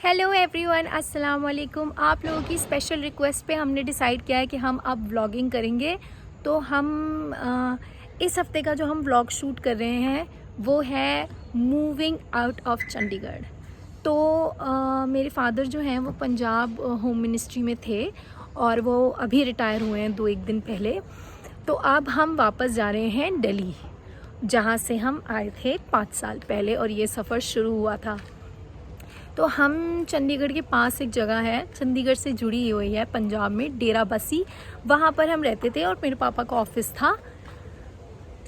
Hello everyone, अस्सलाम वालेकुम। आप लोगों की स्पेशल रिक्वेस्ट पे हमने डिसाइड किया है कि हम अब व्लॉगिंग करेंगे। तो हम इस हफ्ते का जो हम व्लॉग शूट कर रहे हैं वो है मूविंग आउट ऑफ चंडीगढ़। तो मेरे फादर जो हैं वो पंजाब होम मिनिस्ट्री में थे और वो अभी रिटायर हुए हैं 2-1 दिन पहले। तो अब हम वापस जा रहे हैं दिल्ली, जहाँ से हम आए थे 5 साल पहले और ये सफ़र शुरू हुआ था। तो हम चंडीगढ़ के पास एक जगह है, चंडीगढ़ से जुड़ी हुई है पंजाब में, डेरा बसी, वहाँ पर हम रहते थे और मेरे पापा का ऑफिस था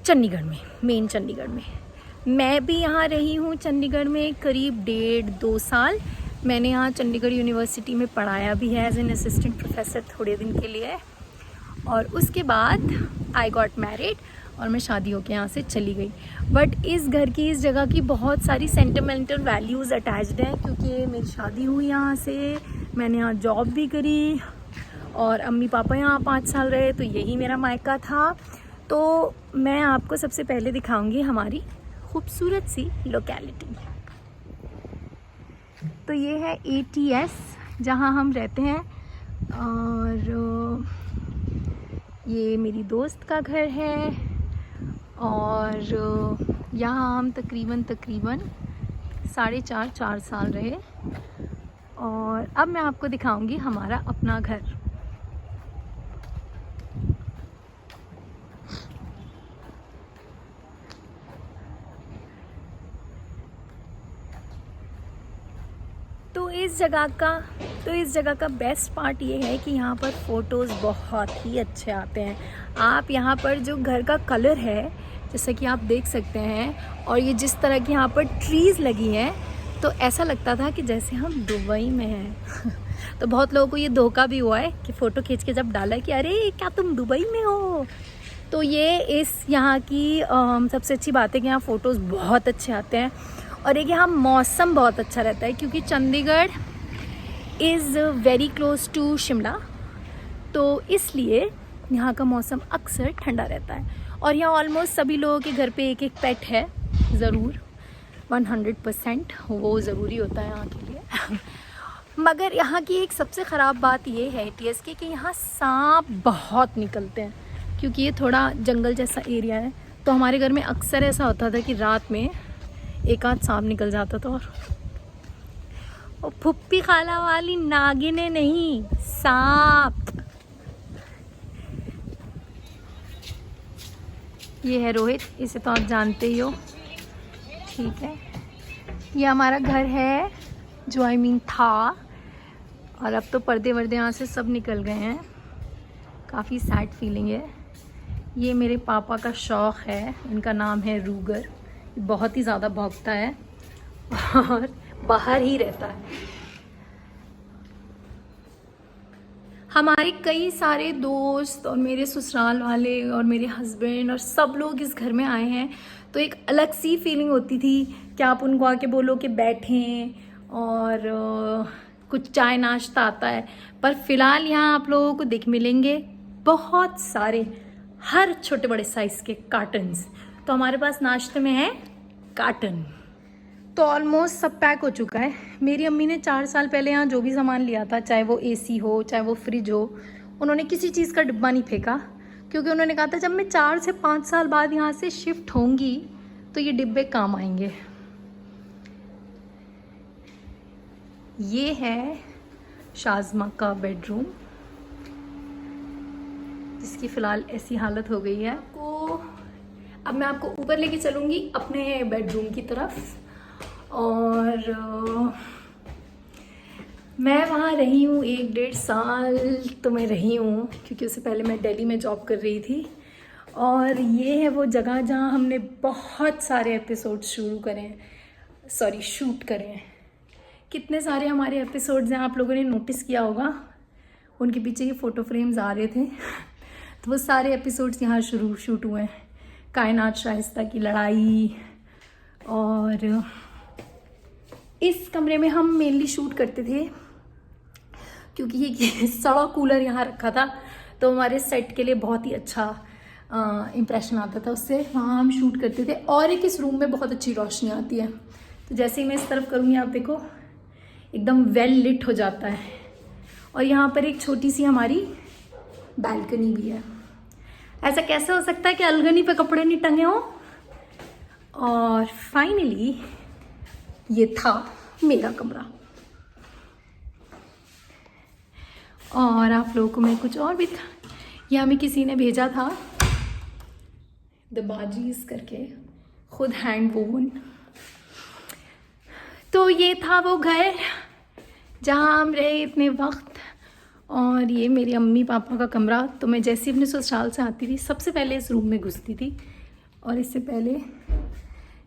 चंडीगढ़ में, मेन चंडीगढ़ में। मैं भी यहाँ रही हूँ चंडीगढ़ में करीब 1.5-2 साल। मैंने यहाँ चंडीगढ़ यूनिवर्सिटी में पढ़ाया भी है एज एन असिस्टेंट प्रोफेसर थोड़े दिन के लिए। और उसके बाद आई गॉट मैरिड और मैं शादी होकर यहाँ से चली गई। बट इस घर की, इस जगह की बहुत सारी सेंटिमेंटल वैल्यूज़ अटैच्ड हैं, क्योंकि मेरी शादी हुई यहाँ से, मैंने यहाँ जॉब भी करी और अम्मी पापा यहाँ 5 साल रहे, तो यही मेरा मायका था। तो मैं आपको सबसे पहले दिखाऊंगी हमारी खूबसूरत सी लोकेलिटी। तो ये है ATS जहाँ हम रहते हैं, और ये मेरी दोस्त का घर है और यहाँ हम तकरीबन 4.5 साल रहे। और अब मैं आपको दिखाऊंगी हमारा अपना घर। तो इस जगह का बेस्ट पार्ट ये है कि यहाँ पर फ़ोटोज़ बहुत ही अच्छे आते हैं। आप यहाँ पर जो घर का कलर है, जैसा कि आप देख सकते हैं, और ये जिस तरह की यहाँ पर ट्रीज़ लगी हैं, तो ऐसा लगता था कि जैसे हम दुबई में हैं। तो बहुत लोगों को ये धोखा भी हुआ है कि फ़ोटो खींच के जब डाला कि अरे क्या तुम दुबई में हो। तो ये इस यहाँ की सबसे अच्छी बात है कि यहाँ फ़ोटोज़ बहुत अच्छे आते हैं। और एक यहाँ मौसम बहुत अच्छा रहता है, क्योंकि Chandigarh is very close to Shimla, तो इसलिए यहाँ का मौसम अक्सर ठंडा रहता है। और यहाँ ऑलमोस्ट सभी लोगों के घर पे एक एक पेट है ज़रूर, 100% वो ज़रूरी होता है यहाँ के लिए। मगर यहाँ की एक सबसे ख़राब बात ये है ATS की कि यहाँ सांप बहुत निकलते हैं, क्योंकि ये थोड़ा जंगल जैसा एरिया है। तो हमारे घर में अक्सर ऐसा होता था कि रात में एक आध सांप निकल जाता था। और फुप्पी खाला वाली नागिने नहीं, सांप। ये है रोहित, इसे तो आप जानते ही हो, ठीक है। ये हमारा घर है, जो था, और अब तो पर्दे वर्दे यहाँ से सब निकल गए हैं। काफ़ी सैड फीलिंग है। ये मेरे पापा का शौक़ है, इनका नाम है रूगर। बहुत ही ज़्यादा भौंकता है और बाहर ही रहता है। हमारे कई सारे दोस्त और मेरे ससुराल वाले और मेरे हस्बैंड और सब लोग इस घर में आए हैं, तो एक अलग सी फीलिंग होती थी कि आप उनको आके बोलो कि बैठें और कुछ चाय नाश्ता आता है। पर फिलहाल यहाँ आप लोगों को देख मिलेंगे बहुत सारे, हर छोटे बड़े साइज़ के कार्टन्स। तो हमारे पास नाश्ते में है कार्टन। तो ऑलमोस्ट सब पैक हो चुका है। मेरी अम्मी ने 4 साल पहले यहाँ जो भी सामान लिया था, चाहे वो AC हो, चाहे वो फ्रिज हो, उन्होंने किसी चीज़ का डिब्बा नहीं फेंका, क्योंकि उन्होंने कहा था जब मैं 4 से 5 साल बाद यहाँ से शिफ्ट होंगी तो ये डिब्बे काम आएंगे। ये है शाज़मा का बेडरूम, जिसकी फ़िलहाल ऐसी हालत हो गई है। अब मैं आपको ऊपर लेके चलूँगी अपने बेडरूम की तरफ। और मैं वहाँ रही हूँ 1-1.5 साल, तो मैं रही हूँ, क्योंकि उससे पहले मैं दिल्ली में जॉब कर रही थी। और ये है वो जगह जहाँ हमने बहुत सारे एपिसोड शूट करे हैं। कितने सारे हमारे एपिसोड्स हैं, आप लोगों ने नोटिस किया होगा, उनके पीछे ये फ़ोटो फ्रेम्स आ रहे थे। तो वो सारे एपिसोड्स यहाँ शूट हुए हैं। कायनात शाइस्ता की लड़ाई, और इस कमरे में हम मेनली शूट करते थे, क्योंकि ये सड़ा कूलर यहाँ रखा था, तो हमारे सेट के लिए बहुत ही अच्छा इम्प्रेशन आता था उससे। वहाँ हम शूट करते थे। और एक इस रूम में बहुत अच्छी रोशनी आती है, तो जैसे ही मैं इस तरफ करूँगी, आप देखो एकदम वेल लिट हो जाता है। और यहाँ पर एक छोटी सी हमारी बालकनी भी है। ऐसा कैसे हो सकता है कि अलगनी पे कपड़े नहीं टंगे हों। और फाइनली ये था मेरा कमरा। और आप लोगों को मैं कुछ और भी था, यह हमें किसी ने भेजा था, द बाजीज करके, खुद हैंड वोवन। तो ये था वो घर जहाँ हम रहे इतने वक्त। और ये मेरी अम्मी पापा का कमरा। तो मैं जैसे अपने ससुराल से आती थी सबसे पहले इस रूम में घुसती थी। और इससे पहले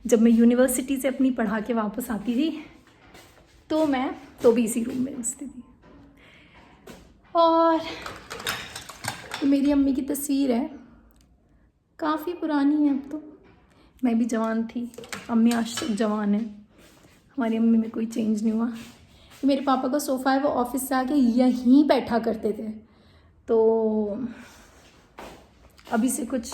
जब मैं यूनिवर्सिटी से अपनी पढ़ा के वापस आती थी तो मैं भी इसी रूम में घुसती थी। और मेरी अम्मी की तस्वीर है, काफ़ी पुरानी है। अब तो मैं भी जवान थी, अम्मी आज तक जवान है, हमारी अम्मी में कोई चेंज नहीं हुआ। मेरे पापा का सोफ़ा है, वो ऑफिस से आके यहीं बैठा करते थे। तो अभी से कुछ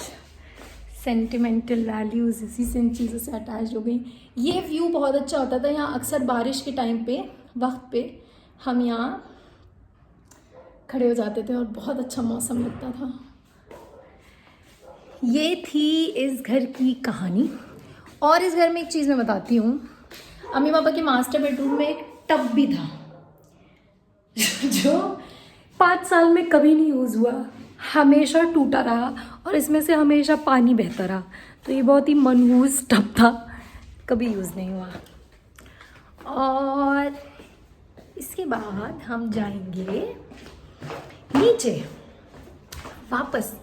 सेंटिमेंटल वैल्यूज़ इसी से इन चीज़ों से अटैच हो गई। ये व्यू बहुत अच्छा होता था यहाँ। अक्सर बारिश के टाइम पे वक्त पे हम यहाँ खड़े हो जाते थे और बहुत अच्छा मौसम लगता था। ये थी इस घर की कहानी। और इस घर में एक चीज़ मैं बताती हूँ, अम्मी पापा के मास्टर बेडरूम में एक टब भी था जो 5 साल में कभी नहीं यूज़ हुआ, हमेशा टूटा रहा और इसमें से हमेशा पानी बहता रहा। तो ये बहुत ही मनहूस टब था, कभी यूज़ नहीं हुआ। और इसके बाद हम जाएंगे नीचे वापस,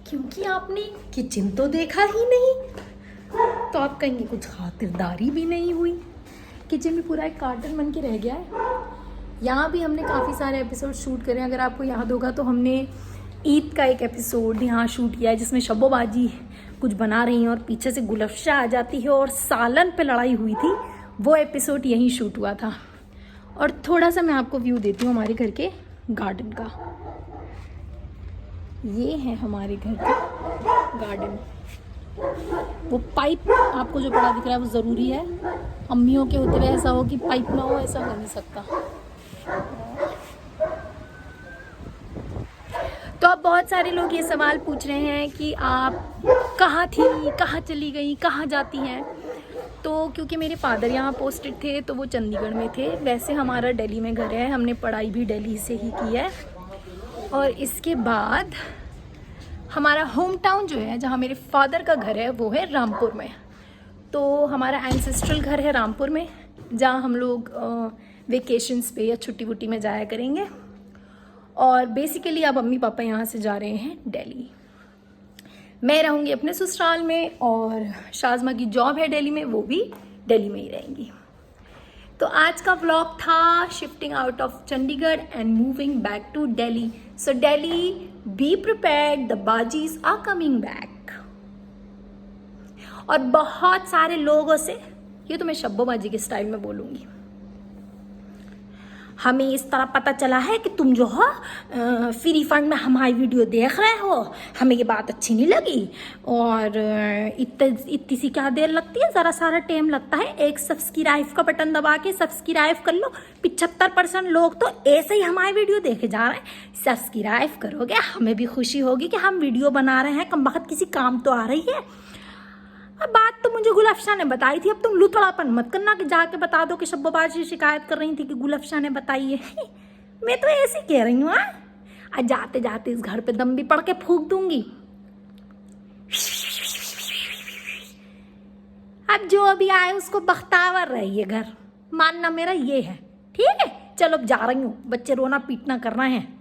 क्योंकि आपने किचन तो देखा ही नहीं। तो आप कहेंगे कुछ खातिरदारी भी नहीं हुई। किचन भी पूरा एक कार्टन बन के रह गया है। यहाँ भी हमने काफ़ी सारे एपिसोड शूट करे हैं। अगर आपको याद होगा तो हमने ईद का एक एपिसोड यहाँ शूट किया है जिसमें शब्बोबाजी कुछ बना रही हैं और पीछे से गुलफ्शा आ जाती है और सालन पे लड़ाई हुई थी। वो एपिसोड यहीं शूट हुआ था। और थोड़ा सा मैं आपको व्यू देती हूँ हमारे घर के गार्डन का। ये है हमारे घर का गार्डन। वो पाइप आपको जो बड़ा दिख रहा है वो ज़रूरी है। अम्मियों के होते हुए ऐसा हो कि पाइप ना हो, ऐसा हो नहीं सकता। तो अब बहुत सारे लोग ये सवाल पूछ रहे हैं कि आप कहाँ थी, कहाँ चली गई, कहाँ जाती हैं। तो क्योंकि मेरे फादर यहाँ पोस्टेड थे तो वो चंडीगढ़ में थे। वैसे हमारा दिल्ली में घर है, हमने पढ़ाई भी दिल्ली से ही की है। और इसके बाद हमारा होम टाउन जो है, जहाँ मेरे फादर का घर है, वो है रामपुर में। तो हमारा एंसेस्ट्रल घर है रामपुर में, जहाँ हम लोग वेकेशंस पे या छुट्टी वुट्टी में जाया करेंगे। और बेसिकली अब अम्मी पापा यहाँ से जा रहे हैं दिल्ली। मैं रहूँगी अपने ससुराल में और शाज़मा की जॉब है दिल्ली में, वो भी दिल्ली में ही रहेंगी। तो आज का व्लॉग था shifting out of Chandigarh and moving back to Delhi. So Delhi, be prepared, the Bajis are coming back. और बहुत सारे लोगों से, ये तो मैं शब्बोबाजी के स्टाइल में बोलूँगी, हमें इस तरह पता चला है कि तुम जो हो फ्री फंड में हमारी वीडियो देख रहे हो, हमें ये बात अच्छी नहीं लगी। और इतनी सी क्या देर लगती है, ज़रा सारा टाइम लगता है। एक सब्सक्राइब का बटन दबा के सब्सक्राइब कर लो। 75% लोग तो ऐसे ही हमारी वीडियो देखे जा रहे हैं। सब्सक्राइब करोगे, हमें भी खुशी होगी कि हम वीडियो बना रहे हैं, कम वक्त किसी काम तो आ रही है। अब बात तो मुझे गुलफ्शा ने बताई थी, अब तुम लुतड़ापन मत करना कि जाके बता दो कि शब्बोबाजी शिकायत कर रही थी कि गुलफ्शा ने बताई है। मैं तो ऐसे ही कह रही हूँ। आज जाते जाते इस घर पे दम भी पड़ के फूंक दूंगी। अब जो अभी आए उसको बख्तावर रहे ये घर, मानना मेरा ये है। ठीक है, चलो अब जा रही हूँ, बच्चे रोना पीटना कर रहे हैं।